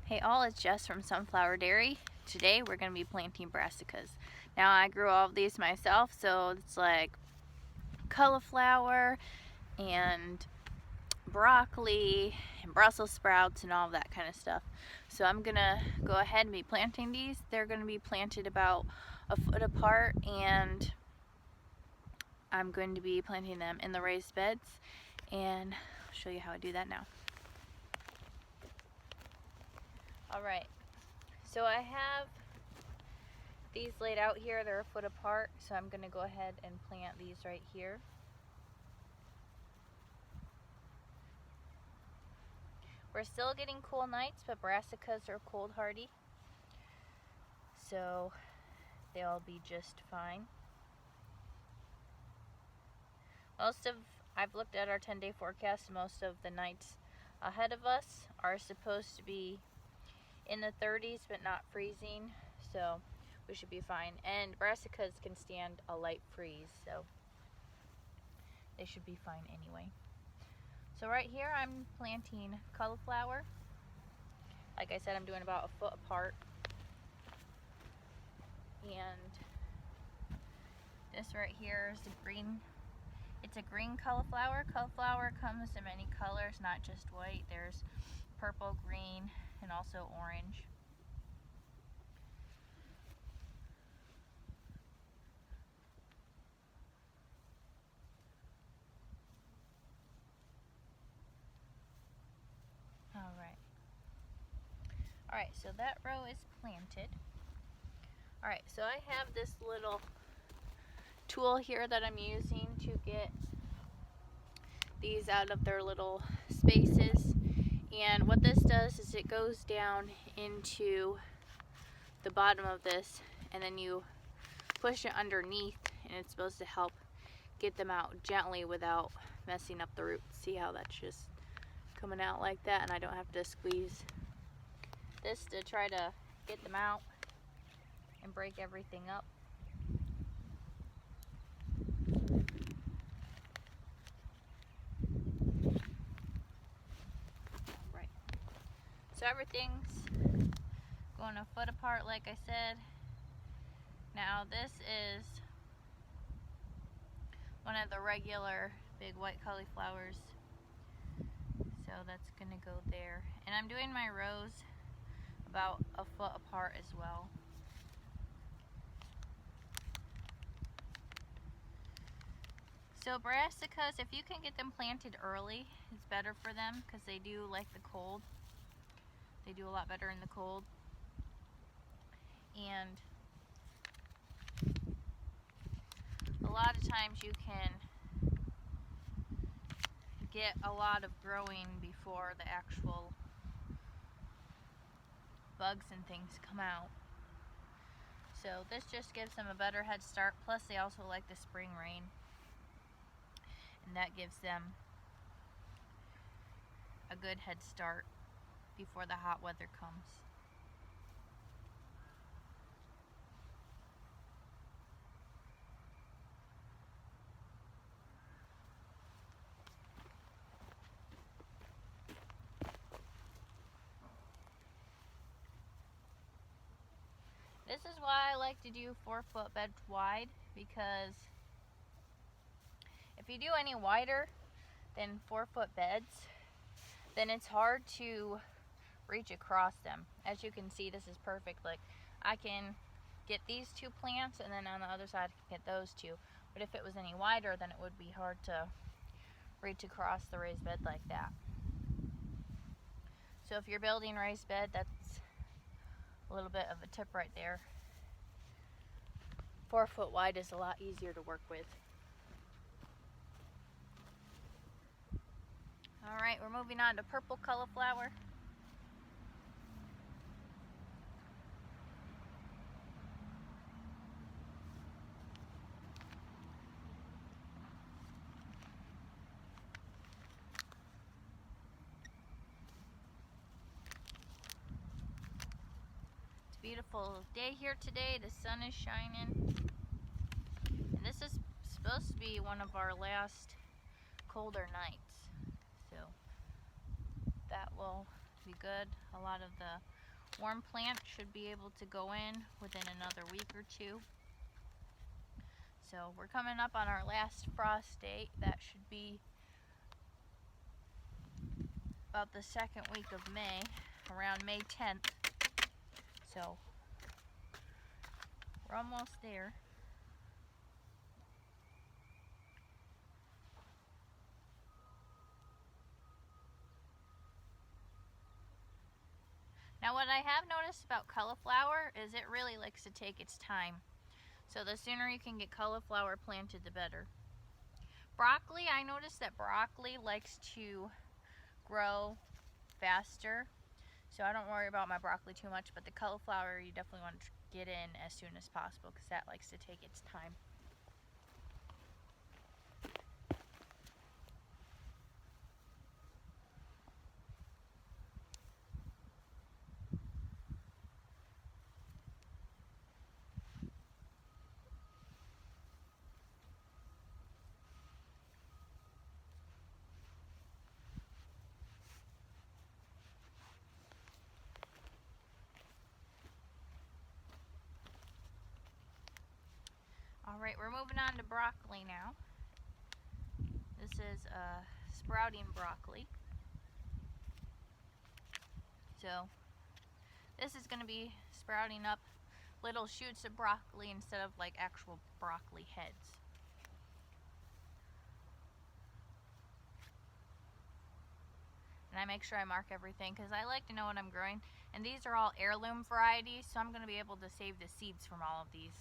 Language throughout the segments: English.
Hey all, it's Jess from Sunflower Dairy. Today we're going to be planting brassicas. Now I grew all of these myself, so it's like cauliflower and broccoli and Brussels sprouts and all of that kind of stuff. So I'm going to go ahead and be planting these. They're going to be planted about a foot apart, and I'm going to be planting them in the raised beds, and I'll show you how I do that now. Alright, so I have these laid out here. They're a foot apart, so I'm going to go ahead and plant these right here. We're still getting cool nights, but brassicas are cold hardy, so they'll be just fine. I've looked at our 10-day forecast. Most of the nights ahead of us are supposed to be in the 30s, but not freezing, so we should be fine. And brassicas can stand a light freeze, so they should be fine anyway. So right here I'm planting cauliflower. Like I said, I'm doing about a foot apart. And this right here is a green, it's a green cauliflower. Cauliflower comes in many colors, not just white. There's purple, green, and also orange. Alright, so that row is planted. Alright, so I have this little tool here that I'm using to get these out of their little spaces. And what this does is it goes down into the bottom of this, and then you push it underneath, and it's supposed to help get them out gently without messing up the roots. See how that's just coming out like that, and I don't have to squeeze this to try to get them out and break everything up. Right. So everything's going a foot apart, like I said. Now this is one of the regular big white cauliflowers, so that's gonna go there. And I'm doing my rows about a foot apart as well. So brassicas, if you can get them planted early, it's better for them because they do like the cold. They do a lot better in the cold. And a lot of times you can get a lot of growing before the actual bugs and things come out. So this just gives them a better head start. Plus they also like the spring rain, and that gives them a good head start before the hot weather comes. This is why I like to do 4-foot beds wide, because if you do any wider than 4-foot beds, then it's hard to reach across them. As you can see, this is perfect. Like, I can get these two plants, and then on the other side I can get those two. But if it was any wider, then it would be hard to reach across the raised bed like that. So if you're building raised bed, that's a little bit of a tip right there. 4-foot wide is a lot easier to work with. Alright, we're moving on to purple cauliflower. Beautiful day here today. The sun is shining, and this is supposed to be one of our last colder nights, so that will be good. A lot of the warm plant should be able to go in within another week or two. So we're coming up on our last frost date. That should be about the second week of May, around May 10th. So we're almost there. Now what I have noticed about cauliflower is it really likes to take its time. So the sooner you can get cauliflower planted, the better. Broccoli, I noticed that broccoli likes to grow faster. So I don't worry about my broccoli too much, but the cauliflower you definitely want to get in as soon as possible because that likes to take its time. Alright, we're moving on to broccoli now. This is sprouting broccoli. So this is going to be sprouting up little shoots of broccoli instead of like actual broccoli heads. And I make sure I mark everything because I like to know what I'm growing. And these are all heirloom varieties, so I'm going to be able to save the seeds from all of these.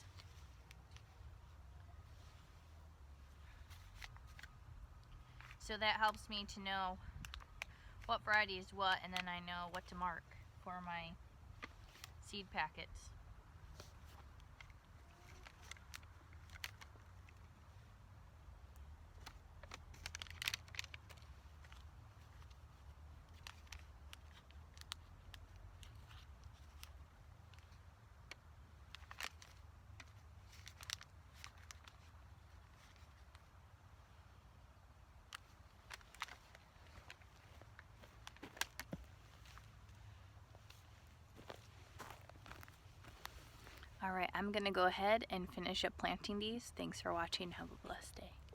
So that helps me to know what variety is what, and then I know what to mark for my seed packets. Alright, I'm going to go ahead and finish up planting these. Thanks for watching. Have a blessed day.